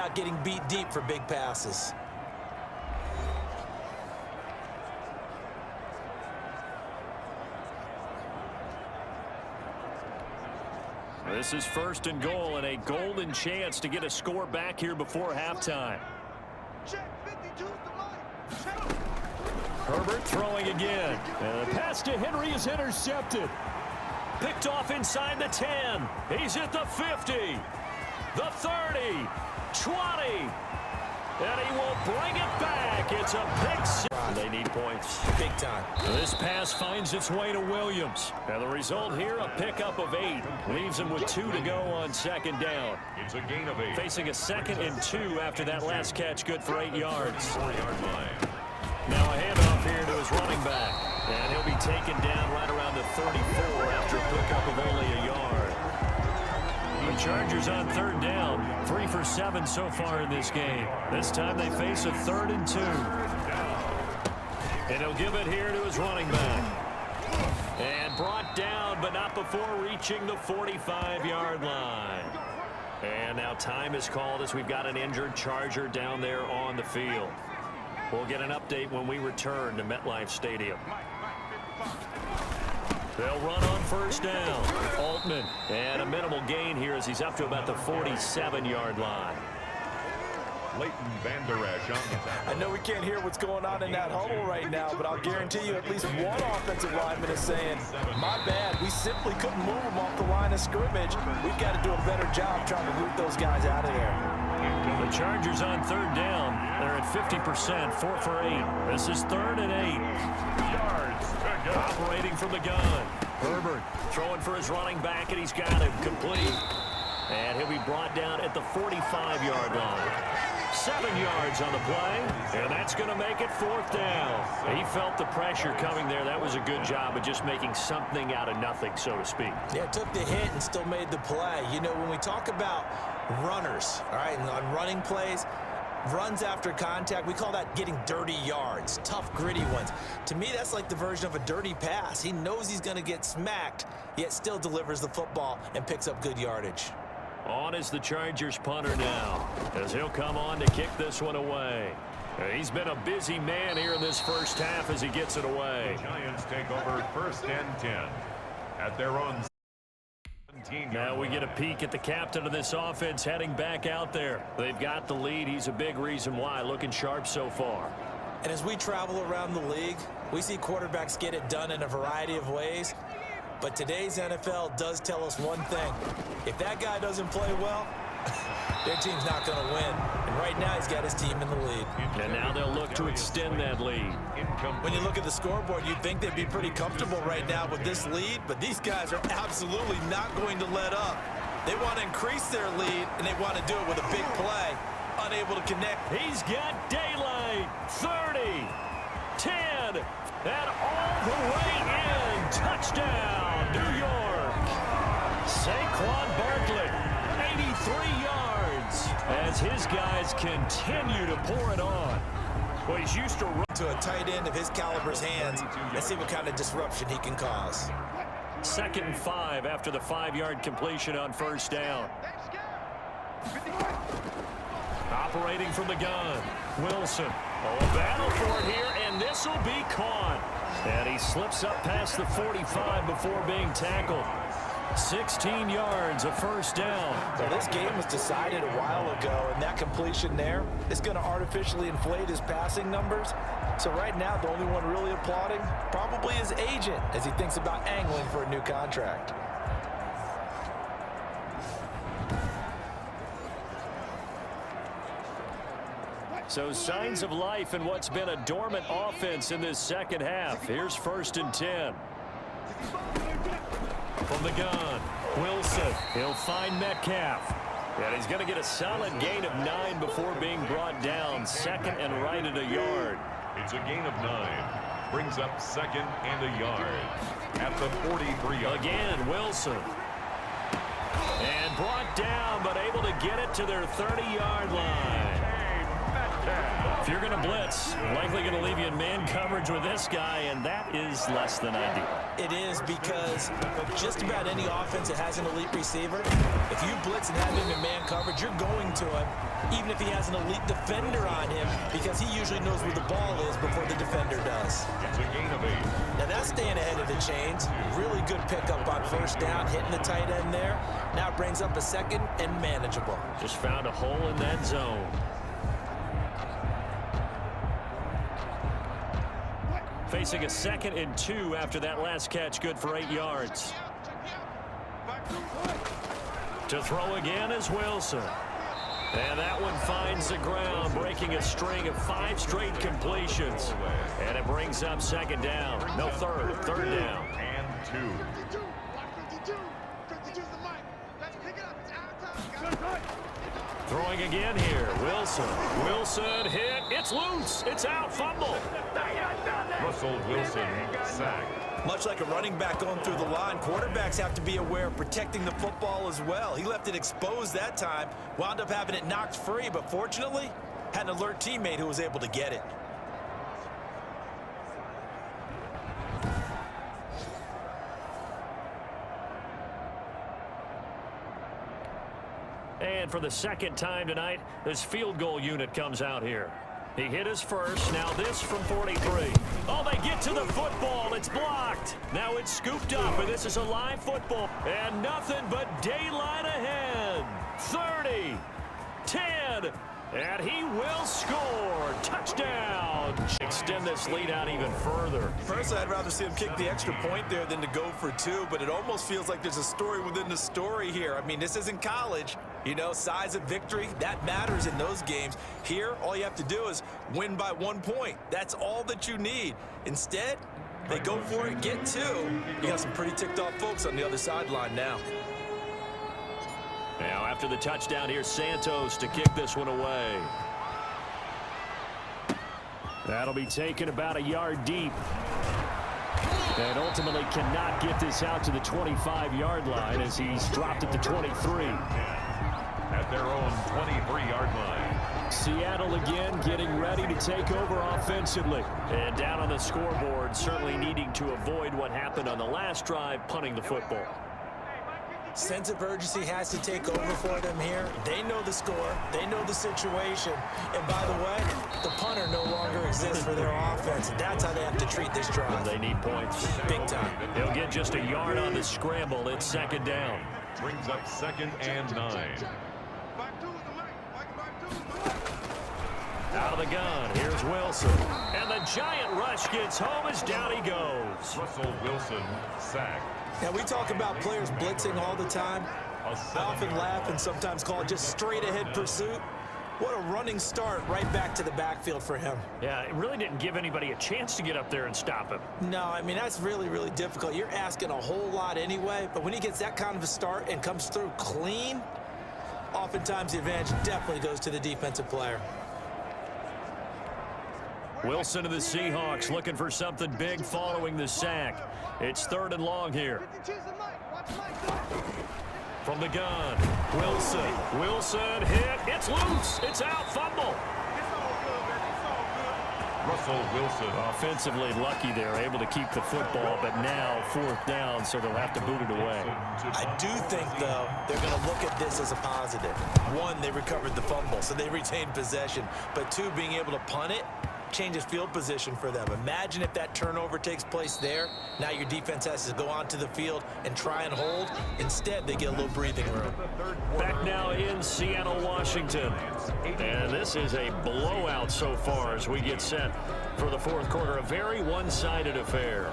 not getting beat deep for big passes. This is 1st and goal and a golden chance to get a score back here before halftime. Herbert throwing again. And the pass to Henry is intercepted. Picked off inside the 10. He's at the 50. The 30. 20. And he will bring it back. It's a pick six. They need points. Big time. This pass finds its way to Williams. And the result here, a pickup of 8. Leaves him with 2 to go on 2nd down. It's a gain of 8. Facing a 2nd and 2 after that last catch, good for 8 yards. 4-yard line. Now a handoff here to his running back. And he'll be taken down right around the 34 after a pickup of only a yard. The Chargers on 3rd down. 3 for 7 so far in this game. This time they face a 3rd and 2. And he'll give it here to his running back. And brought down, but not before reaching the 45-yard line. And now time is called as we've got an injured Charger down there on the field. We'll get an update when we return to MetLife Stadium. They'll run on 1st down. Altman, and a minimal gain here as he's up to about the 47-yard line. Leighton Vander Esch on the tackle. I know we can't hear what's going on in that huddle right now, but I'll guarantee you at least one offensive lineman is saying, my bad, we simply couldn't move them off the line of scrimmage. We've got to do a better job trying to root those guys out of there. The Chargers on 3rd down. They're at 50%, 4 for 8. This is 3rd and 8. Yards to go. Operating from the gun. Herbert throwing for his running back, and he's got it complete. And he'll be brought down at the 45-yard line. 7 yards on the play, and that's going to make it 4th down. He felt the pressure coming there. That was a good job of just making something out of nothing, so to speak. Yeah, took the hit and still made the play. You know, when we talk about runners, all right, and on running plays, runs after contact, we call that getting dirty yards, tough, gritty ones. To me, that's like the version of a dirty pass. He knows he's going to get smacked, yet still delivers the football and picks up good yardage. On is the Chargers punter now, as he'll come on to kick this one away. He's been a busy man here in this first half as he gets it away. The Giants take over 1st and 10 at their own 17. Now we get a peek at the captain of this offense heading back out there. They've got the lead. He's a big reason why. Looking sharp so far. And as we travel around the league, we see quarterbacks get it done in a variety of ways. But today's NFL does tell us one thing. If that guy doesn't play well, their team's not going to win. And right now, he's got his team in the lead. And now they'll look to extend that lead. When you look at the scoreboard, you'd think they'd be pretty comfortable right now with this lead, but these guys are absolutely not going to let up. They want to increase their lead, and they want to do it with a big play. Unable to connect. He's got daylight. 30, 10, and all the way in. Touchdown, New York. Saquon Barkley, 83 yards, as his guys continue to pour it on. Well, he's used to run to a tight end of his caliber's hands and see what kind of disruption he can cause. 2nd and 5 after the 5-yard completion on 1st down. Operating from the gun, Wilson. Oh, a battle for it here, and this will be caught. And he slips up past the 45 before being tackled. 16 yards, a 1st down. So this game was decided a while ago, and that completion there is going to artificially inflate his passing numbers. So right now, the only one really applauding probably his agent as he thinks about angling for a new contract. So signs of life in what's been a dormant offense in this second half. Here's 1st and 10. From the gun, Wilson. He'll find Metcalf. And he's going to get a solid gain of 9 before being brought down. 2nd and right at a yard. It's a gain of 9. Brings up 2nd and a yard at the 43-yard. Again, Wilson. And brought down, but able to get it to their 30-yard line. you're going to blitz, likely going to leave you in man coverage with this guy, and that is less than ideal. It is, because just about any offense that has an elite receiver, if you blitz and have him in man coverage, you're going to him, even if he has an elite defender on him, because he usually knows where the ball is before the defender does. It's a gain of 8. Now that's staying ahead of the chains. Really good pickup on first down, hitting the tight end there. Now it brings up a second and manageable. Just found a hole in that zone. Facing a 2nd and 2 after that last catch, good for 8 yards. To throw again is Wilson. And that one finds the ground, breaking a string of 5 straight completions. And it brings up 2nd down. No, third down. And 2. Throwing again here. Wilson hit. It's loose. It's out. Fumble. Russell Wilson sacked. Much like a running back going through the line, quarterbacks have to be aware of protecting the football as well. He left it exposed that time, wound up having it knocked free, but fortunately, had an alert teammate who was able to get it. And for the 2nd time tonight, this field goal unit comes out here. He hit his first. Now this from 43. Oh, they get to the football. It's blocked. Now it's scooped up, and this is a live football. And nothing but daylight ahead. 30, 10, and he will score. Touchdown. Extend this lead out even further. Personally, I'd rather see him kick the extra point there than to go for 2, but it almost feels like there's a story within the story here. I mean, this isn't college. You know, size of victory, that matters in those games. Here, all you have to do is win by 1 point. That's all that you need. Instead, they go for it, get 2. You got some pretty ticked off folks on the other sideline now. Now, after the touchdown, here's Santos to kick this one away. That'll be taken about a yard deep. And ultimately cannot get this out to the 25-yard line as he's dropped at the 23. At their own 23-yard line. Seattle again getting ready to take over offensively. And down on the scoreboard, certainly needing to avoid what happened on the last drive, punting the football. Sense of urgency has to take over for them here. They know the score. They know the situation. And by the way, the punter no longer exists for their offense. And that's how they have to treat this drive. They need points. Big time. He'll get just a yard on the scramble. It's 2nd down. Brings up 2nd and 9. Out of the gun, here's Wilson. And the giant rush gets home as down he goes. Russell Wilson sacked. Now, we talk about players blitzing all the time. I often laugh and sometimes call it just straight-ahead pursuit. What a running start right back to the backfield for him. Yeah, it really didn't give anybody a chance to get up there and stop him. No, I mean, that's really, really difficult. You're asking a whole lot anyway, but when he gets that kind of a start and comes through clean, oftentimes the advantage definitely goes to the defensive player. Wilson of the Seahawks looking for something big following the sack. It's 3rd and long here. From the gun, Wilson hit. It's loose. It's out. Fumble. Russell Wilson. Offensively lucky they're able to keep the football, but now 4th down, so they'll have to boot it away. I do think, though, they're going to look at this as a positive. 1, they recovered the fumble, so they retained possession. But 2, being able to punt it changes field position for them. Imagine if that turnover takes place there. Now your defense has to go onto the field and try and hold. Instead, they get a little breathing room. Back now in Seattle, Washington. And this is a blowout so far as we get set for the 4th quarter. A very one-sided affair.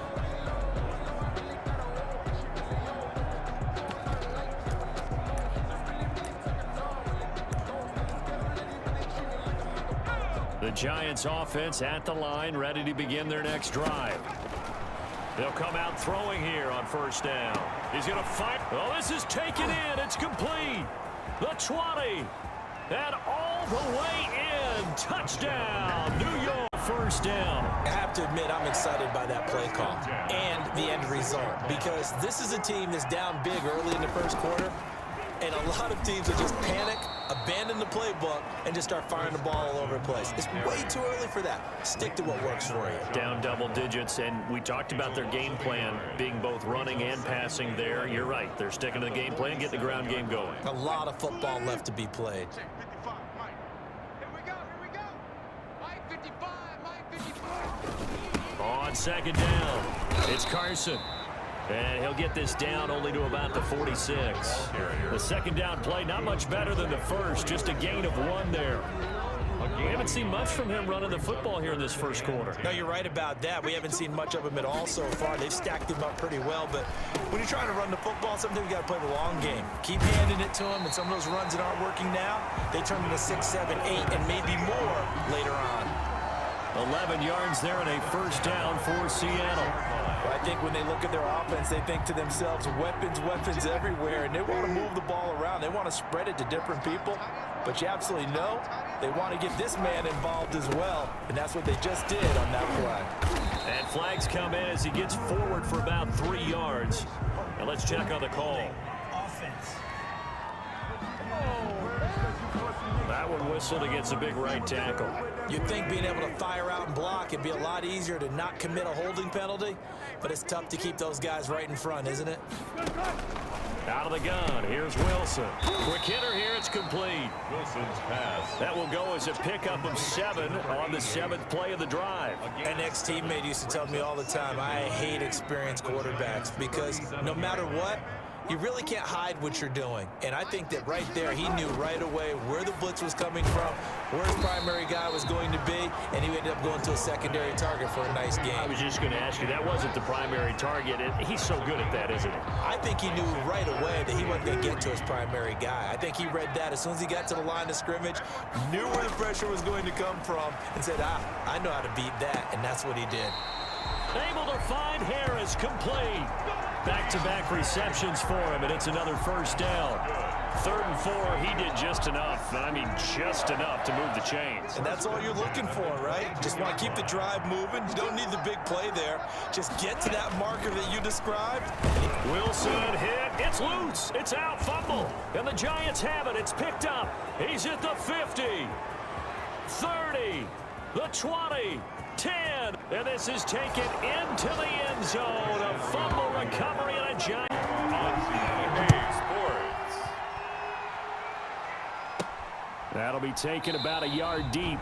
The Giants offense at the line, ready to begin their next drive. They'll come out throwing here on 1st down. He's going to fight. Oh, this is taken in. It's complete. The 20. And all the way in. Touchdown, New York. 1st down. I have to admit, I'm excited by that play call and the end result, because this is a team that's down big early in the 1st quarter, and a lot of teams will just panic abandon the playbook and just start firing the ball all over the place. It's way too early for that. Stick to what works for you. Down double digits, and we talked about their game plan being both running and passing there. You're right. They're sticking to the game plan, getting the ground game going. A lot of football left to be played. On second down, it's Carson. And he'll get this down only to about the 46. The second down play, not much better than the first, just a gain of 1 there. We haven't seen much from him running the football here in this first quarter. No, you're right about that. We haven't seen much of him at all so far. They've stacked him up pretty well, but when you're trying to run the football, sometimes you got to play the long game. Keep handing it to him, and some of those runs that aren't working now, they turn into 6, 7, 8, and maybe more later on. 11 yards there and a first down for Seattle. Well, I think when they look at their offense, they think to themselves, weapons, weapons everywhere, and they want to move the ball around. They want to spread it to different people, but you absolutely know they want to get this man involved as well, and that's what they just did on that play. And flags come in as he gets forward for about 3 yards. Now let's check on the call. Offense. That one whistled against a big right tackle. You'd think being able to fire out and block it'd be a lot easier to not commit a holding penalty, but it's tough to keep those guys right in front, isn't it? Out of the gun, here's Wilson. Quick hitter here, it's complete. Wilson's pass. That will go as a pickup of 7 on the 7th play of the drive. An ex-teammate used to tell me all the time, I hate experienced quarterbacks because no matter what, you really can't hide what you're doing. And I think that right there, he knew right away where the blitz was coming from, where his primary guy was going to be, and he ended up going to a secondary target for a nice game. I was just going to ask you, that wasn't the primary target. He's so good at that, isn't he? I think he knew right away that he wasn't going to get to his primary guy. I think he read that as soon as he got to the line of scrimmage, knew where the pressure was going to come from, and said, I know how to beat that, and that's what he did. Able to find Harris, complete. Back-to-back receptions for him, and it's another first down. 3rd and 4, he did just enough, and I mean just enough to move the chains. And that's all you're looking for, right? Just want to keep the drive moving. You don't need the big play there. Just get to that marker that you described. Wilson hit. It's loose. It's out. Fumble. And the Giants have it. It's picked up. He's at the 50. 30. The 20. 10. And this is taken into the end zone. A fumble recovery and a Giant. On CA Sports. That'll be taken about a yard deep.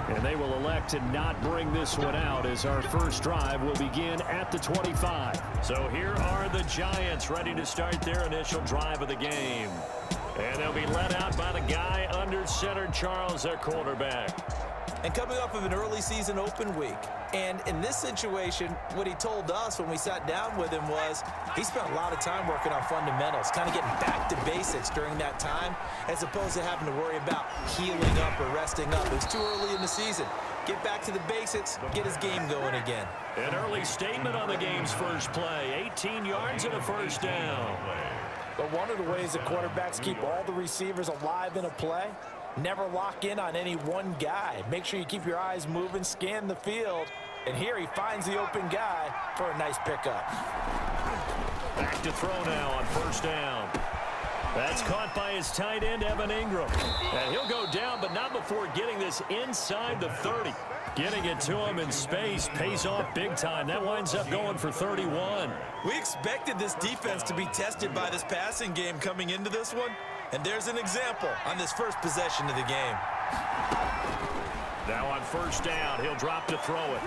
And they will elect to not bring this one out as our first drive will begin at the 25. So here are the Giants ready to start their initial drive of the game. And they'll be led out by the guy under center, Charles, their quarterback. And coming off of an early season open week. And in this situation, what he told us when we sat down with him was he spent a lot of time working on fundamentals, kind of getting back to basics during that time, as opposed to having to worry about healing up or resting up. It was too early in the season. Get back to the basics, get his game going again. An early statement on the game's first play. 18 yards and a first down. But one of the ways that quarterbacks keep all the receivers alive in a play, never lock in on any one guy. Make sure you keep your eyes moving, scan the field, and here he finds the open guy for a nice pickup. Back to throw now on first down. That's caught by his tight end, Evan Ingram. And he'll go down, but not before getting this inside the 30. Getting it to him in space pays off big time. That winds up going for 31. We expected this defense to be tested by this passing game coming into this one, and there's an example on this first possession of the game. Now on first down, he'll drop to throw it.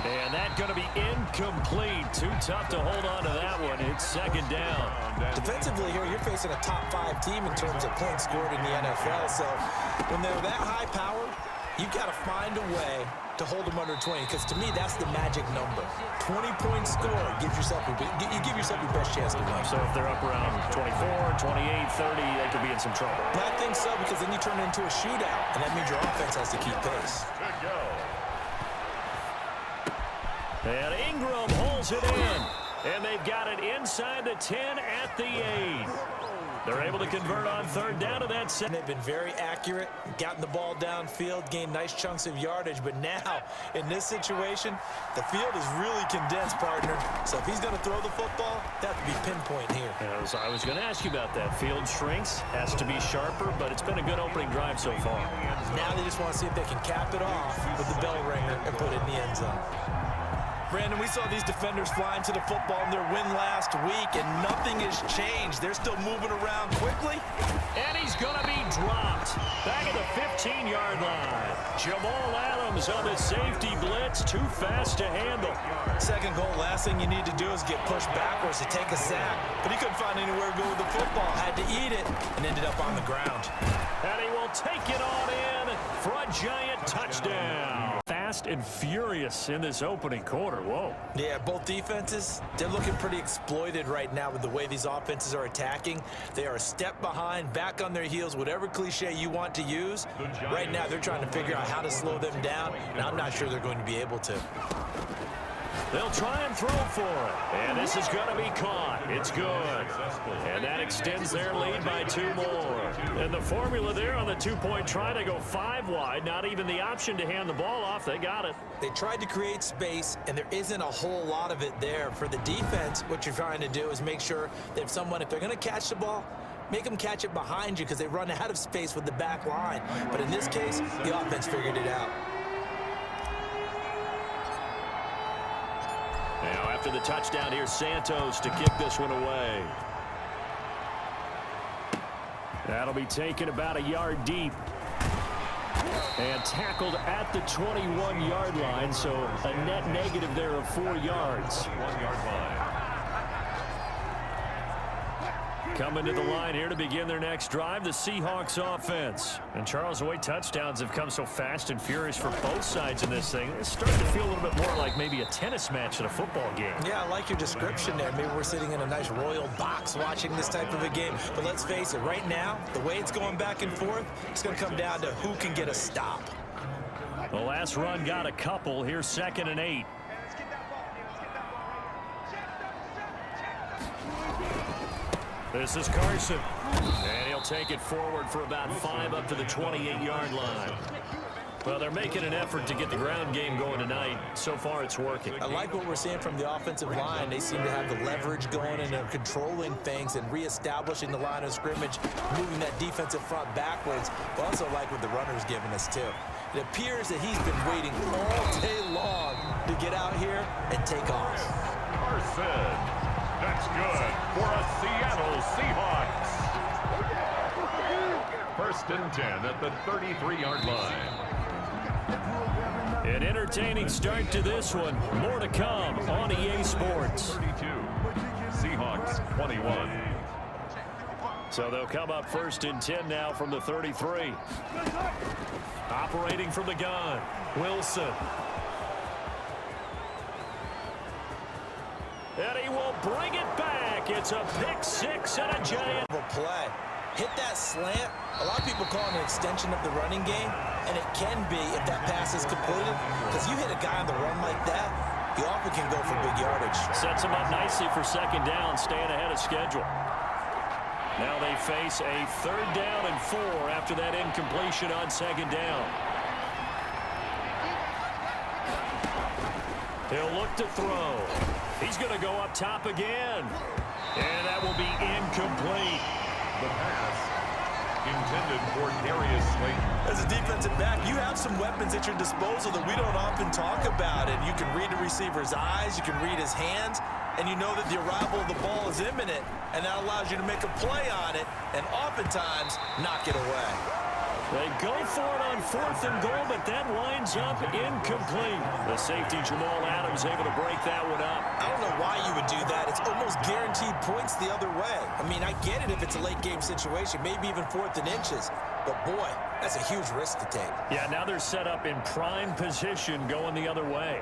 And that's going to be incomplete. Too tough to hold on to that one. It's second down. Defensively here, you're facing a top 5 team in terms of points scored in the NFL. So when they're that high powered, you've got to find a way to hold them under 20, because to me, that's the magic number. 20 points scored gives yourself you give yourself your best chance to win. So if they're up around 24, 28, 30, they could be in some trouble. But I think so, because then you turn it into a shootout, and that means your offense has to keep pace. And Ingram holds it in. And they've got it inside the 10 at the 8. They're able to convert on third down to that set. They've been very accurate, gotten the ball downfield, gained nice chunks of yardage, but now in this situation, the field is really condensed, partner. So if he's going to throw the football, that would be pinpoint here. I was going to ask you about that. Field shrinks, has to be sharper, but it's been a good opening drive so far. Now they just want to see if they can cap it off with the bell ringer and put it in the end zone. Brandon, we saw these defenders flying to the football in their win last week, and nothing has changed. They're still moving around quickly. And he's going to be dropped back at the 15-yard line. Jamal Adams on the safety blitz, too fast to handle. Second goal, last thing you need to do is get pushed backwards to take a sack. But he couldn't find anywhere to go with the football. Had to eat it and ended up on the ground. And he will take it on in for a giant touchdown. Fast and furious in this opening quarter. Whoa. Yeah, both defenses, they're looking pretty exploited right now with the way these offenses are attacking. They are a step behind, back on their heels, whatever cliche you want to use. Right now, they're trying to figure out how to slow them down, and I'm not sure they're going to be able to. They'll try and throw for it. And this is going to be caught. It's good. And that extends their lead by 2 more. And the formula there on the 2-point try to go 5 wide. Not even the option to hand the ball off. They got it. They tried to create space, and there isn't a whole lot of it there. For the defense, what you're trying to do is make sure that if they're going to catch the ball, make them catch it behind you because they run out of space with the back line. But in this case, the offense figured it out. Now, after the touchdown, here's Santos to kick this one away. That'll be taken about a yard deep. And tackled at the 21-yard line, so a net negative there of 4 yards. 1-yard line. Coming to the line here to begin their next drive, the Seahawks offense. And Charles, the way touchdowns have come so fast and furious for both sides in this thing, it's starting to feel a little bit more like maybe a tennis match at a football game. Yeah, I like your description there. Maybe we're sitting in a nice royal box watching this type of a game. But let's face it, right now, the way it's going back and forth, it's going to come down to who can get a stop. The last run got a couple. Here's 2nd and 8. This is Carson, and he'll take it forward for about 5 up to the 28-yard line. Well, they're making an effort to get the ground game going tonight. So far, it's working. I like what we're seeing from the offensive line. They seem to have the leverage going, and they're controlling things and reestablishing the line of scrimmage, moving that defensive front backwards. But also like what the runner's giving us, too. It appears that he's been waiting all day long to get out here and take off. Carson. That's good for a Seattle Seahawks. 1st and 10 at the 33-yard line. An entertaining start to this one. More to come on EA Sports. 32. Seahawks 21. So they'll come up 1st and 10 now from the 33. Operating from the gun, Wilson. And he will bring it back. It's a pick 6 and a giant play. Hit that slant. A lot of people call it an extension of the running game, and it can be if that pass is completed. Because you hit a guy on the run like that, he often can go for big yardage. Sets him up nicely for 2nd down, staying ahead of schedule. Now they face a 3rd down and 4 after that incompletion on 2nd down. He'll look to throw. He's going to go up top again. And that will be incomplete. The pass intended for Darius Slayton. As a defensive back, you have some weapons at your disposal that we don't often talk about. And you can read the receiver's eyes, you can read his hands, and you know that the arrival of the ball is imminent. And that allows you to make a play on it and oftentimes knock it away. They go for it on 4th and goal, but that winds up incomplete. The safety, Jamal Adams, able to break that one up. I don't know why you would do that. It's almost guaranteed points the other way. I mean, I get it if it's a late game situation, maybe even 4th and inches. But, boy, that's a huge risk to take. Yeah, now they're set up in prime position going the other way.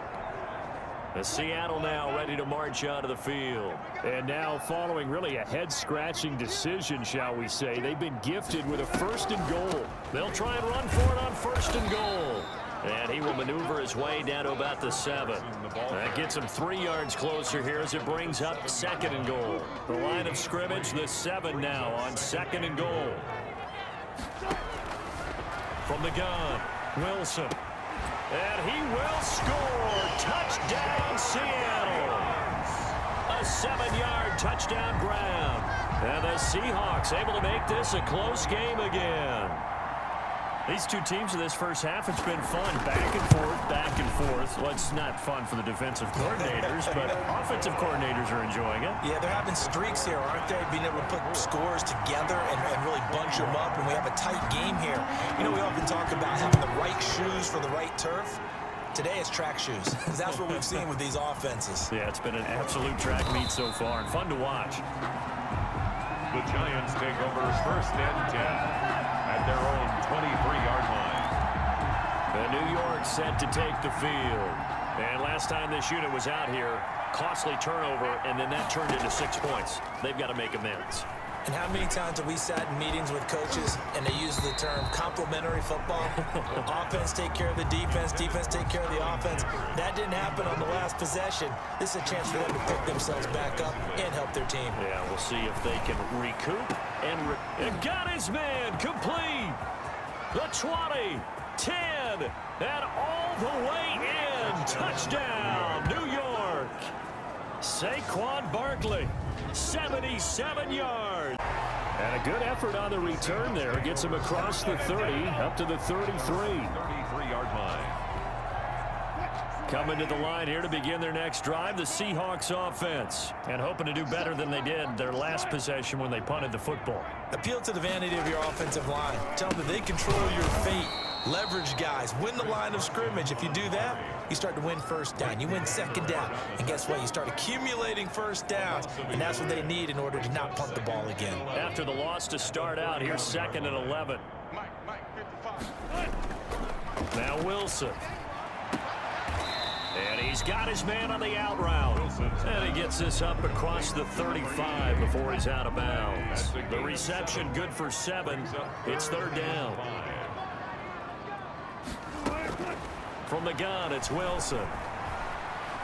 The Seattle now ready to march onto the field. And now following really a head-scratching decision, shall we say. They've been gifted with a 1st and goal. They'll try and run for it on 1st and goal. And he will maneuver his way down to about the 7. That gets him 3 yards closer here as it brings up 2nd and goal. The line of scrimmage, the 7 now on 2nd and goal. From the gun, Wilson. And he will score. Touchdown, Seattle. A 7-yard touchdown grab. And the Seahawks able to make this a close game again. These two teams in this first half, it's been fun. Back and forth, back and forth. Well, it's not fun for the defensive coordinators, but offensive coordinators are enjoying it. Yeah, they're having streaks here, aren't they? Being able to put scores together and really bunch them up, and we have a tight game here. You know, we often talk about having the right shoes for the right turf. Today it's track shoes. That's what we've seen with these offenses. Yeah, it's been an absolute track meet so far, and fun to watch. The Giants take over 1st and 10 at their own 23-yard line. The New York set to take the field. And last time this unit was out here, costly turnover, and then that turned into 6 points. They've got to make amends. And how many times have we sat in meetings with coaches and they use the term complementary football? Offense take care of the defense, defense take care of the offense. That didn't happen on the last possession. This is a chance for them to pick themselves back up and help their team. Yeah, we'll see if they can recoup and got his man complete. The 20, 10, and all the way in. Touchdown, New York. Saquon Barkley, 77 yards. And a good effort on the return there. Gets him across the 30, up to the 33. 33-yard line. Coming to the line here to begin their next drive, the Seahawks offense. And hoping to do better than they did their last possession when they punted the football. Appeal to the vanity of your offensive line. Tell them that they control your fate. Leverage guys. Win the line of scrimmage. If you do that, you start to win 1st down. You win 2nd down. And guess what? You start accumulating 1st downs. And that's what they need in order to not punt the ball again. After the loss to start out, here's 2nd and 11. Now Wilson. And he's got his man on the out route. And he gets this up across the 35 before he's out of bounds. The reception good for 7. It's 3rd down. From the gun, it's Wilson.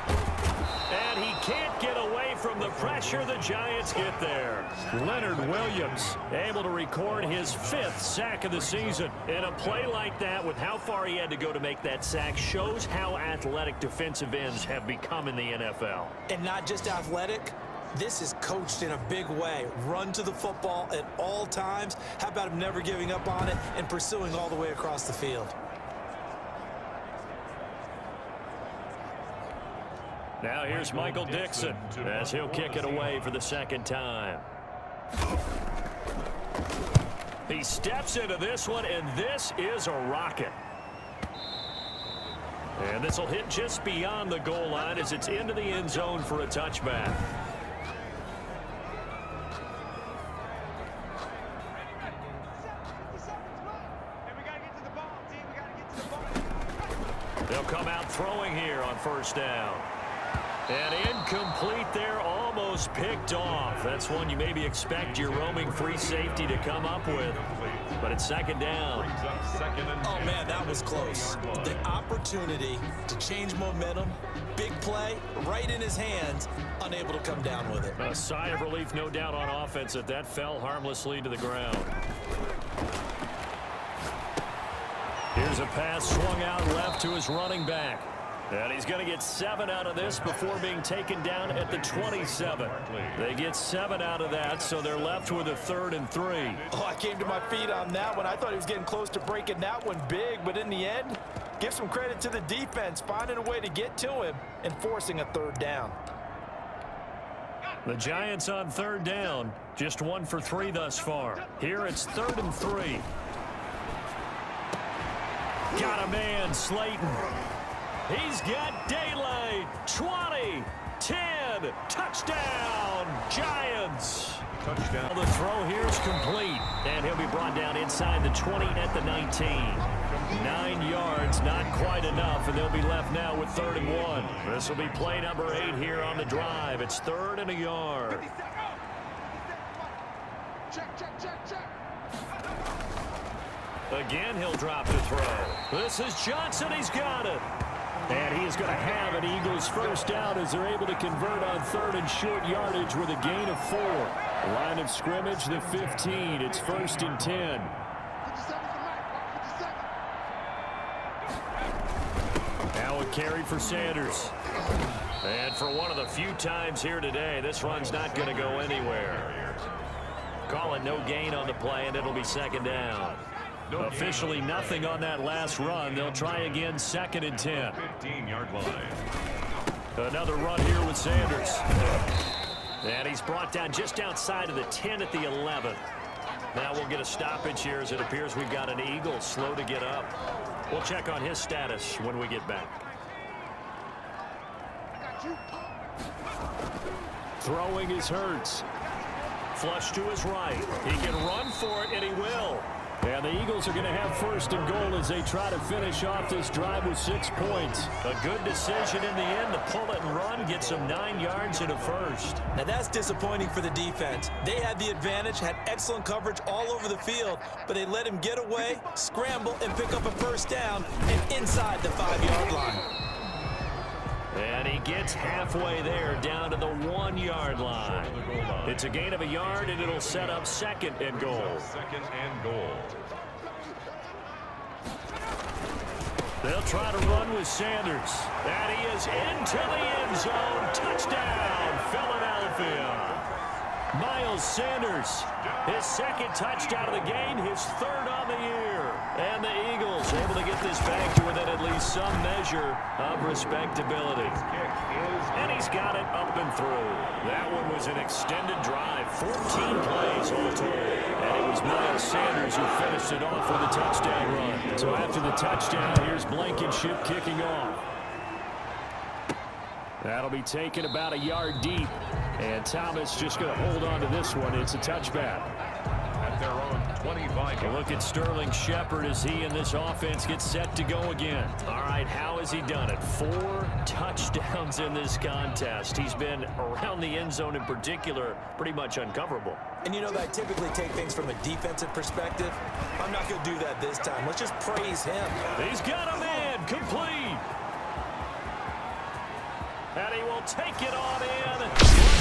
And he can't get away from the pressure. The Giants get there. Leonard Williams able to record his 5th sack of the season. And a play like that, with how far he had to go to make that sack, shows how athletic defensive ends have become in the NFL. And not just athletic. This is coached in a big way. Run to the football at all times. How about him never giving up on it and pursuing all the way across the field? Now here's Michael Dixon as he'll kick it away for the 2nd time. He steps into this one, and this is a rocket. And this will hit just beyond the goal line as it's into the end zone for a touchback. They'll come out throwing here on 1st down. And incomplete there, almost picked off. That's one you maybe expect your roaming free safety to come up with. But it's 2nd down. Oh, man, that was close. The opportunity to change momentum, big play, right in his hands, unable to come down with it. A sigh of relief, no doubt, on offense that fell harmlessly to the ground. Here's a pass swung out left to his running back. And he's going to get 7 out of this before being taken down at the 27. They get 7 out of that, so they're left with a 3rd and 3. Oh, I came to my feet on that one. I thought he was getting close to breaking that one big, but in the end, give some credit to the defense, finding a way to get to him and forcing a 3rd down. The Giants on 3rd down, just 1 for 3 thus far. Here it's 3rd and 3. Got a man, Slayton. He's got daylight. 20, 10, touchdown, Giants. Touchdown. The throw here is complete, and he'll be brought down inside the 20 at the 19. 9 yards, not quite enough, and they'll be left now with 3rd and 1. This will be play number 8 here on the drive. It's 3rd and a yard. Again, he'll drop the throw. This is Johnson. He's got it. And he is going to have an Eagles first down as they're able to convert on 3rd and short yardage with a gain of 4. Line of scrimmage, the 15. It's 1st and 10. Now a carry for Sanders. And for one of the few times here today, this run's not going to go anywhere. Call it no gain on the play, and it'll be 2nd down. Officially nothing on that last run. They'll try again, 2nd and 10. 15-yard line. Another run here with Sanders. And he's brought down just outside of the 10 at the 11. Now we'll get a stoppage here as it appears we've got an Eagle slow to get up. We'll check on his status when we get back. Throwing is Hurts. Flush to his right. He can run for it, and he will. And the Eagles are going to have 1st and goal as they try to finish off this drive with 6 points. A good decision in the end to pull it and run, get some 9 yards and a first. Now that's disappointing for the defense. They had the advantage, had excellent coverage all over the field, but they let him get away, scramble, and pick up a first down and inside the 5-yard line. And he gets halfway there, down to the 1-yard line. It's a gain of a yard, and it'll set up 2nd and goal. 2nd and goal. They'll try to run with Sanders. And he is into the end zone. Touchdown, Philadelphia. Miles Sanders, his 2nd touchdown of the game, his 3rd on the year. And the Eagles able to get this back to within at least some measure of respectability. And he's got it up and through. That one was an extended drive, 14 plays all total. And it was Miles Sanders who finished it off with a touchdown run. So after the touchdown, here's Blankenship kicking off. That'll be taken about a yard deep. And Thomas just going to hold on to this one. It's a touchback. At their own 25. A look at Sterling Shepard as he and this offense get set to go again. All right, how has he done it? 4 touchdowns in this contest. He's been around the end zone in particular, pretty much uncoverable. And you know that I typically take things from a defensive perspective. I'm not going to do that this time. Let's just praise him. He's got a man, complete. And he will take it on in.